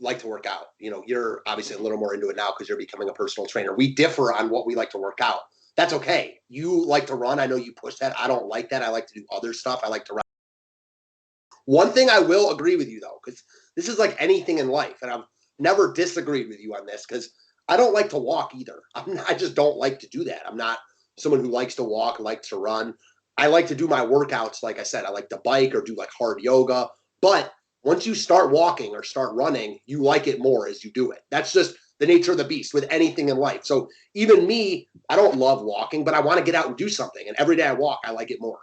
like to work out. You're obviously a little more into it now because you're becoming a personal trainer. We differ on what we like to work out. That's okay. You like to run. I know you push that. I don't like that. I like to do other stuff. I like to run. One thing I will agree with you though, because this is like anything in life, and I've never disagreed with you on this because I don't like to walk either. I just don't like to do that. I'm not someone who likes to walk, likes to run. I like to do my workouts. Like I said, I like to bike or do like hard yoga. But once you start walking or start running, you like it more as you do it. That's just the nature of the beast with anything in life. So even me, I don't love walking, but I want to get out and do something. And every day I walk, I like it more.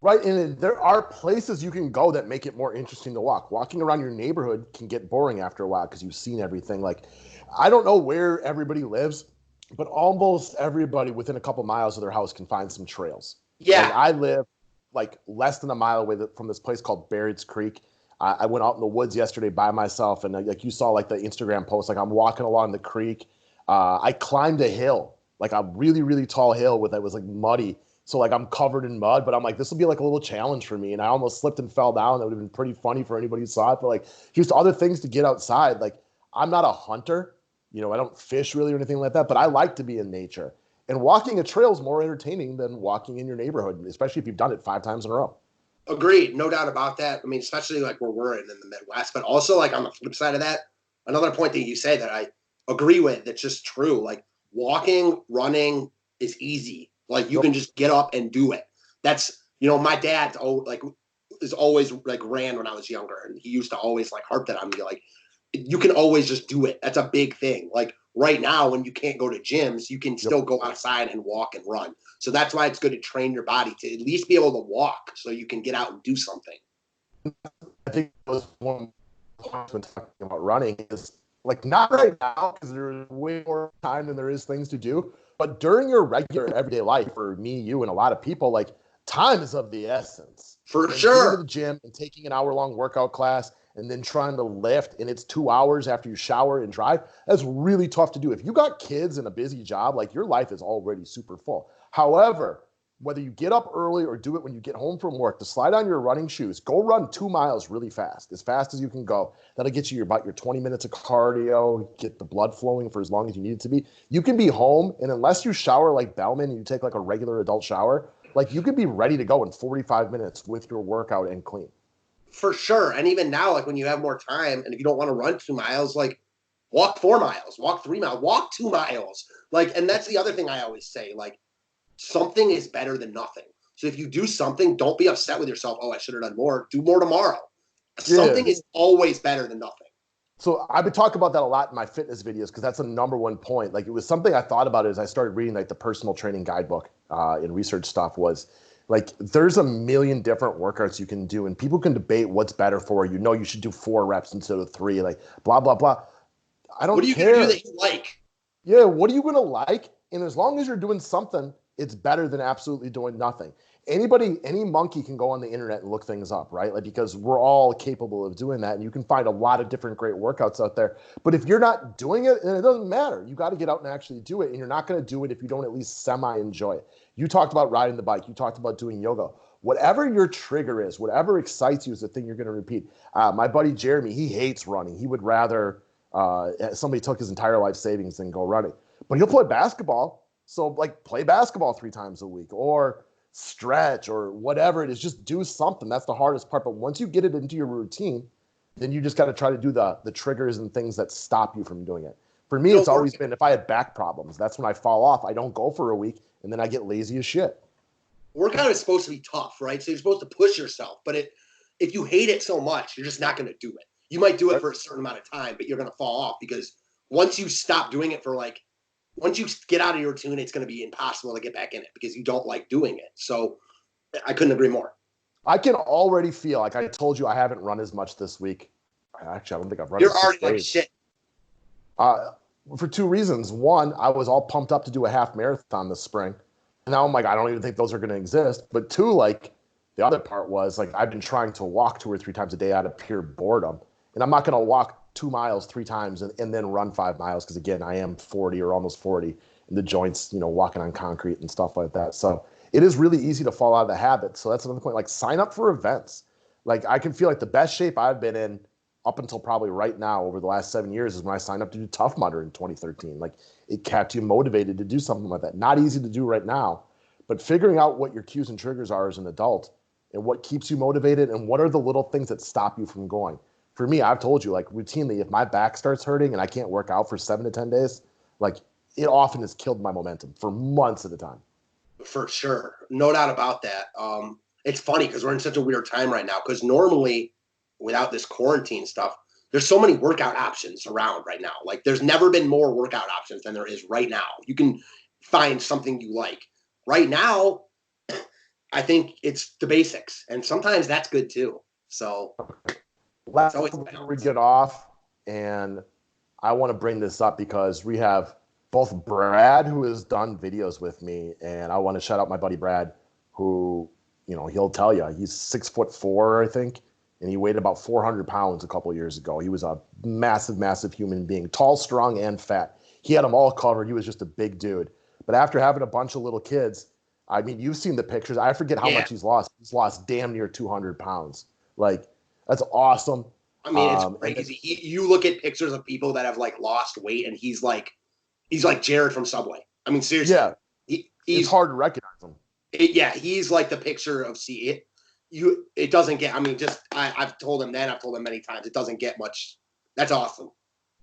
Right. And there are places you can go that make it more interesting to walk. Walking around your neighborhood can get boring after a while because you've seen everything. Like, I don't know where everybody lives, but almost everybody within a couple miles of their house can find some trails.
Yeah.
Like, I live like less than a mile away from this place called Baird's Creek. I went out in the woods yesterday by myself, and like you saw like the Instagram post, like I'm walking along the creek. I climbed a hill, like a really, really tall hill that was like muddy. So like I'm covered in mud, but I'm like, this will be like a little challenge for me. And I almost slipped and fell down. That would have been pretty funny for anybody who saw it. But like, here's other things to get outside. Like, I'm not a hunter, I don't fish really or anything like that, but I like to be in nature. And walking a trail is more entertaining than walking in your neighborhood, especially if you've done it 5 times in a row.
Agreed, no doubt about that. I mean, especially like where we're in the Midwest, but also like on the flip side of that, another point that you say that I agree with, that's just true. Like walking, running is easy. Like you can just get up and do it. That's, my dad is always like ran when I was younger, and he used to always like harp that on me. Like you can always just do it. That's a big thing. Like right now, when you can't go to gyms, you can still go outside and walk and run. So that's why it's good to train your body to at least be able to walk so you can get out and do something.
I think that was one point when talking about running is like not right now because there's way more time than there is things to do. But during your regular everyday life, for me, you, and a lot of people, like time is of the essence.
For
and
sure.
Going to the gym and taking an hour-long workout class and then trying to lift, and it's 2 hours after you shower and drive, that's really tough to do. If you got kids and a busy job, like your life is already super full. However, whether you get up early or do it when you get home from work, to slide on your running shoes, go run 2 miles really fast as you can go. That'll get you about your 20 minutes of cardio, get the blood flowing for as long as you need it to be. You can be home, and unless you shower like Bellman and you take like a regular adult shower, like you could be ready to go in 45 minutes with your workout and clean.
For sure. And even now, like when you have more time and if you don't want to run 2 miles, like walk 4 miles, walk 3 miles, walk 2 miles. Like, and that's the other thing I always say, like something is better than nothing. So if you do something, don't be upset with yourself. Oh, I should have done more. Do more tomorrow. Something is always better than nothing.
So I've been talking about that a lot in my fitness videos because that's the number one point. Like it was something I thought about as I started reading like the personal training guidebook and research stuff was like there's a million different workouts you can do and people can debate what's better for you. You should do 4 reps instead of 3, like blah, blah, blah. I don't care.
What are you going to do that you like?
Yeah, what are you going to like? And as long as you're doing something, it's better than absolutely doing nothing. Any monkey can go on the internet and look things up, right? Like because we're all capable of doing that, and you can find a lot of different great workouts out there. But if you're not doing it, then it doesn't matter. You got to get out and actually do it, and you're not going to do it if you don't at least semi-enjoy it. You talked about riding the bike. You talked about doing yoga. Whatever your trigger is, whatever excites you is the thing you're going to repeat. My buddy Jeremy, he hates running. He would rather somebody took his entire life savings than go running. But he'll play basketball. So like play basketball 3 times a week or stretch or whatever it is, just do something. That's the hardest part. But once you get it into your routine, then you just got to try to do the triggers and things that stop you from doing it. For me, it's always been if I had back problems, that's when I fall off. I don't go for a week and then I get lazy as shit.
Workout is supposed to be tough, right? So you're supposed to push yourself, but if you hate it so much, you're just not going to do it. You might do it for a certain amount of time, but you're going to fall off because once you stop doing it once you get out of your routine, it's going to be impossible to get back in it because you don't like doing it. So I couldn't agree more.
I can already feel, like I told you, I haven't run as much this week. Actually, I don't think I've run.
You're already like shit.
For 2 reasons. One, I was all pumped up to do a half marathon this spring. And now I'm like, I don't even think those are going to exist. But 2, like the other part was like, I've been trying to walk 2 or 3 times a day out of pure boredom. And I'm not going to walk 2 miles 3 times and then run 5 miles. Cause again, I am 40 or almost 40 in the joints, walking on concrete and stuff like that. So it is really easy to fall out of the habit. So that's another point, like sign up for events. Like I can feel like the best shape I've been in up until probably right now over the last 7 years is when I signed up to do Tough Mudder in 2013. Like it kept you motivated to do something like that. Not easy to do right now, but figuring out what your cues and triggers are as an adult and what keeps you motivated and what are the little things that stop you from going. For me, I've told you, like routinely, if my back starts hurting and I can't work out for 7 to 10 days, like it often has killed my momentum for months at a time.
For sure. No doubt about that. It's funny because we're in such a weird time right now because normally without this quarantine stuff, there's so many workout options around right now. Like there's never been more workout options than there is right now. You can find something you like. Right now, I think it's the basics. And sometimes that's good too. So
Last we get off, and I want to bring this up because we have both Brad, who has done videos with me, and I want to shout out my buddy Brad, who, he'll tell you he's 6'4", I think, and he weighed about 400 pounds a couple years ago. He was a massive, massive human being, tall, strong, and fat. He had them all covered. He was just a big dude. But after having a bunch of little kids, I mean, you've seen the pictures. I forget how much he's lost. He's lost damn near 200 pounds. Like, that's awesome.
I mean, it's crazy. You look at pictures of people that have like lost weight, and he's like Jared from Subway. I mean, seriously.
Yeah, it's
He's
hard to recognize him.
yeah, he's like the picture of see it. It doesn't get. I mean, just I've told him that. I've told him many times. It doesn't get much. That's awesome.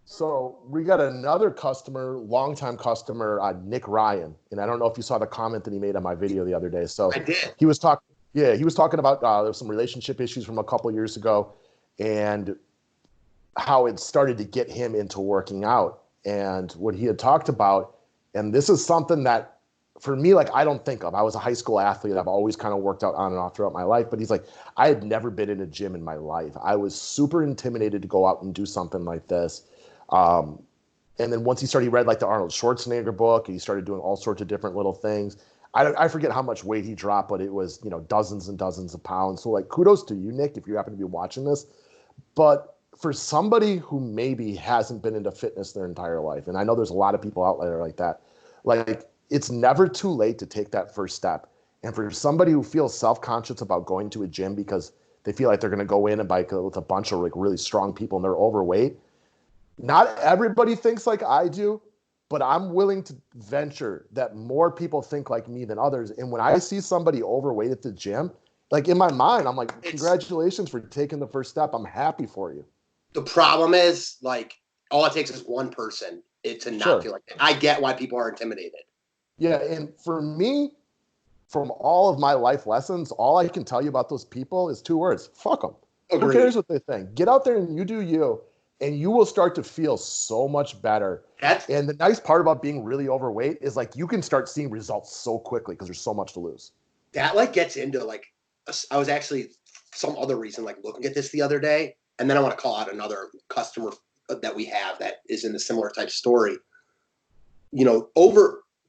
So we got another customer, longtime customer, Nick Ryan, and I don't know if you saw the comment that he made on my video the other day. So
I did.
he was talking. Yeah, he was talking about there's some relationship issues from a couple years ago, and how it started to get him into working out. And what he had talked about, and this is something that for me, like, I don't think of. I was a high school athlete. I've always kind of worked out on and off throughout my life. But he's like, I had never been in a gym in my life. I was super intimidated to go out and do something like this. And then once he read like the Arnold Schwarzenegger book, and he started doing all sorts of different little things. I forget how much weight he dropped, but it was, dozens and dozens of pounds. So like, kudos to you, Nick, if you happen to be watching this. But for somebody who maybe hasn't been into fitness their entire life, and I know there's a lot of people out there like that, like, it's never too late to take that first step. And for somebody who feels self-conscious about going to a gym because they feel like they're going to go in and with a bunch of like really strong people and they're overweight, not everybody thinks like I do, but I'm willing to venture that more people think like me than others. And when I see somebody overweight at the gym, like in my mind, I'm like, congratulations for taking the first step. I'm happy for you.
The problem is, like, all it takes is one person to not feel like that. I get why people are intimidated.
Yeah, and for me, from all of my life lessons, all I can tell you about those people is two words: fuck them. Agreed. Who cares what they think? Get out there and you do you, and you will start to feel so much better. And the nice part about being really overweight is like you can start seeing results so quickly because there's so much to lose.
That like gets into like, I was actually some other reason like looking at this the other day, and then I want to call out another customer that we have that is in a similar type story.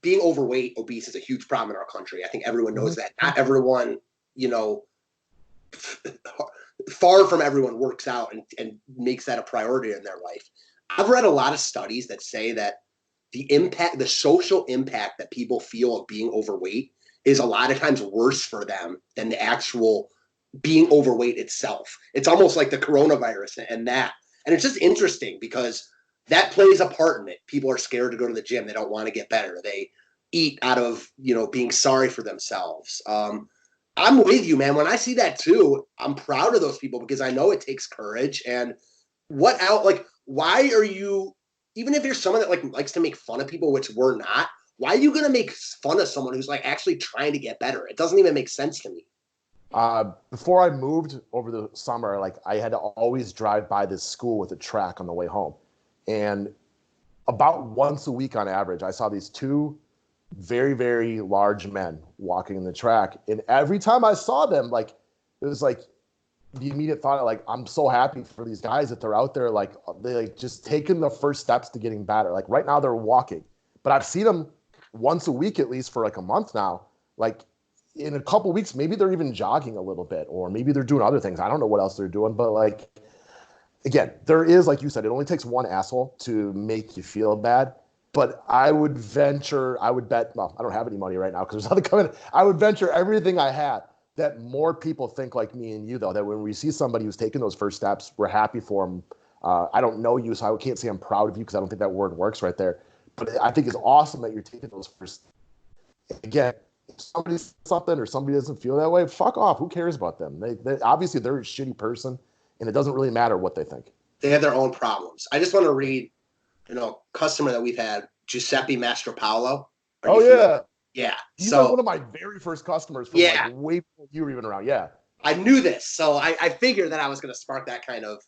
Being overweight, obese is a huge problem in our country. I think everyone knows that. Not everyone, far from everyone works out and makes that a priority in their life. I've read a lot of studies that say that the social impact that people feel of being overweight is a lot of times worse for them than the actual being overweight itself. It's almost like the coronavirus and that. And it's just interesting because that plays a part in it. People are scared to go to the gym. They don't want to get better. They eat out of, being sorry for themselves. I'm with you, man. When I see that too, I'm proud of those people because I know it takes courage. And why are you, even if you're someone that like likes to make fun of people, which we're not, why are you going to make fun of someone who's like actually trying to get better? It doesn't even make sense to me.
Before I moved over the summer, like I had to always drive by this school with a track on the way home. And about once a week on average, I saw these two very, very large men walking in the track. And every time I saw them, like, it was like the immediate thought of like, I'm so happy for these guys that they're out there, like they like just taking the first steps to getting better. Like right now they're walking, but I've seen them once a week, at least for like a month now. Like in a couple weeks, maybe they're even jogging a little bit, or maybe they're doing other things. I don't know what else they're doing, but like, again, there is, like you said, it only takes one asshole to make you feel bad. But I would bet, well, I don't have any money right now because there's nothing coming. I would venture everything I had that more people think like me and you, though, that when we see somebody who's taking those first steps, we're happy for them. I don't know you, so I can't say I'm proud of you because I don't think that word works right there. But I think it's awesome that you're taking those first. Again, if somebody says something or somebody doesn't feel that way, fuck off. Who cares about them? They obviously they're a shitty person, and it doesn't really matter what they think.
They have their own problems. I just want to read, customer that we've had, Giuseppe Mastropalo.
Oh, yeah.
Yeah.
He's like one of my very first customers from like way before you were even around. Yeah.
I knew this. So I figured that I was going to spark that kind of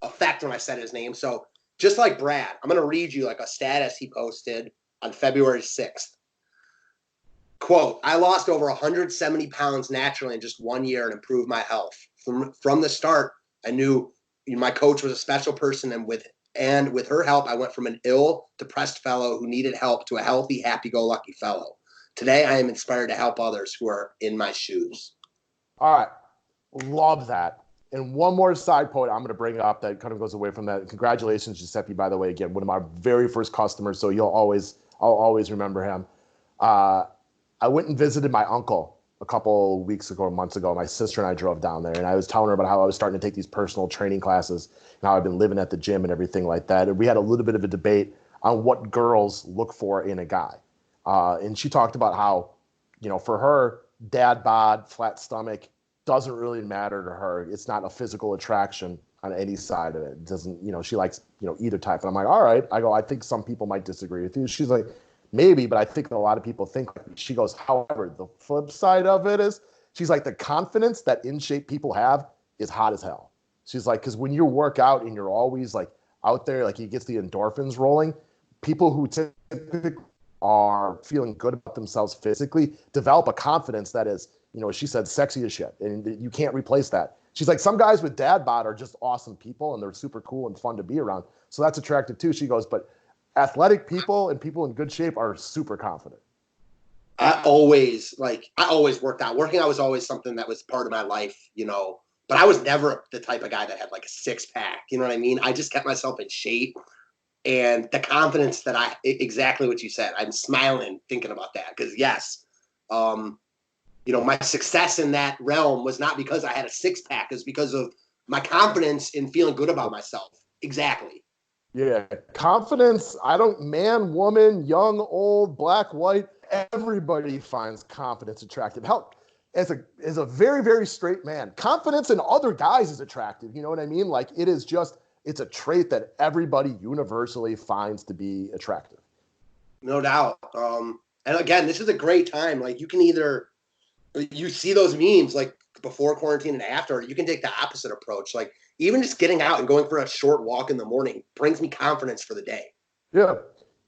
effect when I said his name. So just like Brad, I'm going to read you like a status he posted on February 6th. Quote, I lost over 170 pounds naturally in just 1 year and improved my health. From the start, I knew my coach was a special person, and with her help, I went from an ill, depressed fellow who needed help to a healthy, happy-go-lucky fellow. Today, I am inspired to help others who are in my shoes.
All right. Love that. And one more side point I'm going to bring up that kind of goes away from that. Congratulations, Giuseppe, by the way, again, one of my very first customers, so I'll always remember him. I went and visited my uncle a couple weeks ago, months ago. My sister and I drove down there, and I was telling her about how I was starting to take these personal training classes and how I've been living at the gym and everything like that. And we had a little bit of a debate on what girls look for in a guy. And she talked about how, for her, dad bod, flat stomach doesn't really matter to her. It's not a physical attraction on any side of it. It doesn't, she likes, either type. And I'm like, all right. I think some people might disagree with you. She's like, maybe, but I think a lot of people think. She goes, however, the flip side of it is, she's like, the confidence that in shape people have is hot as hell. She's like, because when you work out and you're always like out there, like, he gets the endorphins rolling, people who typically are feeling good about themselves physically develop a confidence that is, she said, sexy as shit. And you can't replace that. She's like, some guys with dad bod are just awesome people and they're super cool and fun to be around. So that's attractive too. She goes, but athletic people and people in good shape are super confident.
I always worked out. Working out was always something that was part of my life, but I was never the type of guy that had like a six pack. You know what I mean? I just kept myself in shape. And the confidence that exactly what you said, I'm smiling thinking about that because yes, my success in that realm was not because I had a six pack, it's because of my confidence in feeling good about myself. Exactly.
Yeah. Confidence. Man, woman, young, old, black, white, everybody finds confidence attractive. Hell, as a very, very straight man, confidence in other guys is attractive. You know what I mean? Like, it's a trait that everybody universally finds to be attractive.
No doubt. And again, this is a great time. Like, you see those memes like before quarantine and after. You can take the opposite approach. Like, even just getting out and going for a short walk in the morning brings me confidence for the day.
Yeah.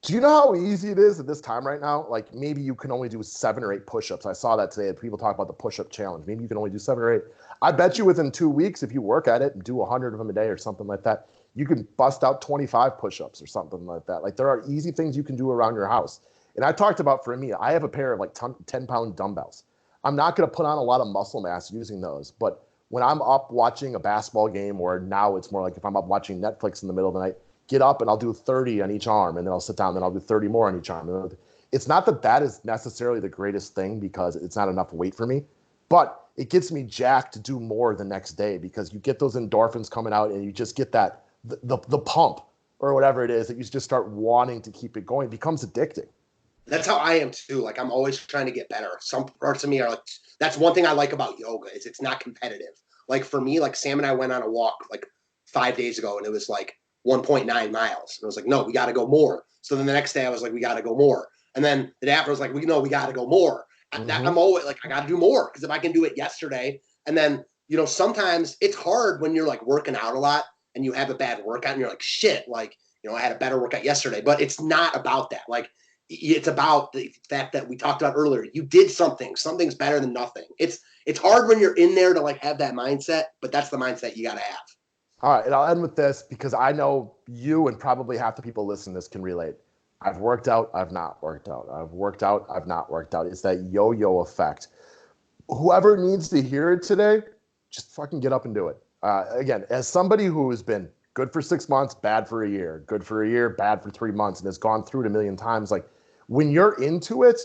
Do you know how easy it is at this time right now? Like, maybe you can only do 7 or 8 push-ups. I saw that today. People talk about the push-up challenge. Maybe you can only do 7 or 8. I bet you within 2 weeks, if you work at it and do 100 of them a day or something like that, you can bust out 25 push-ups or something like that. Like, there are easy things you can do around your house. And I talked about, for me, I have a pair of like 10-pound dumbbells. I'm not going to put on a lot of muscle mass using those, but when I'm up watching a basketball game, or now it's more like if I'm up watching Netflix in the middle of the night, get up and I'll do 30 on each arm, and then I'll sit down, and then I'll do 30 more on each arm. It's not that is necessarily the greatest thing because it's not enough weight for me, but it gets me jacked to do more the next day because you get those endorphins coming out and you just get that the pump or whatever it is that you just start wanting to keep it going. It becomes addicting.
That's how I am too. Like, I'm always trying to get better. Some parts of me are like, that's one thing I like about yoga is it's not competitive. Like, for me, like, Sam and I went on a walk like 5 days ago and it was like 1.9 miles. And I was like, no, we got to go more. So then the next day I was like, we got to go more. And then the day after I was like, we got to go more. Mm-hmm. I'm always like, I got to do more because if I can do it yesterday, and then, sometimes it's hard when you're like working out a lot and you have a bad workout and you're like, shit, like, I had a better workout yesterday, but it's not about that. Like, it's about the fact that we talked about earlier. You did something's better than nothing. It's hard when you're in there to like have that mindset, but that's the mindset you got to have.
All right, and I'll end with this because I know you and probably half the people listening to this can relate. I've worked out, I've not worked out. I've worked out, I've not worked out. It's that yo-yo effect. Whoever needs to hear it today, just fucking get up and do it. Again, as somebody who has been good for 6 months, bad for a year, good for a year, bad for 3 months, and has gone through it a million times, like, when you're into it,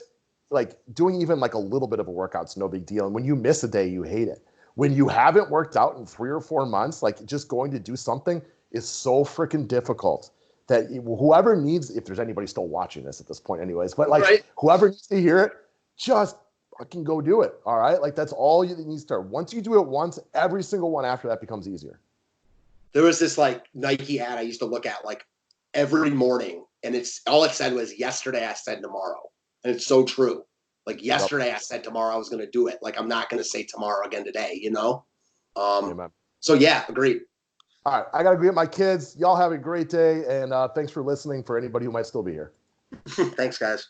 like, doing even like a little bit of a workout's no big deal. And when you miss a day, you hate it. When you haven't worked out in 3 or 4 months, like, just going to do something is so freaking difficult that whoever needs, if there's anybody still watching this at this point anyways, but like, right, whoever needs to hear it, just fucking go do it. All right. Like, that's all you need to start. Once you do it once, every single one after that becomes easier.
There was this like Nike ad I used to look at like every morning, and it's all it said was, yesterday I said tomorrow. And it's so true. Like, yesterday I said tomorrow I was going to do it. Like, I'm not going to say tomorrow again today, So yeah, agreed.
All right. I got to go get my kids. Y'all have a great day. And thanks for listening for anybody who might still be here.
Thanks, guys.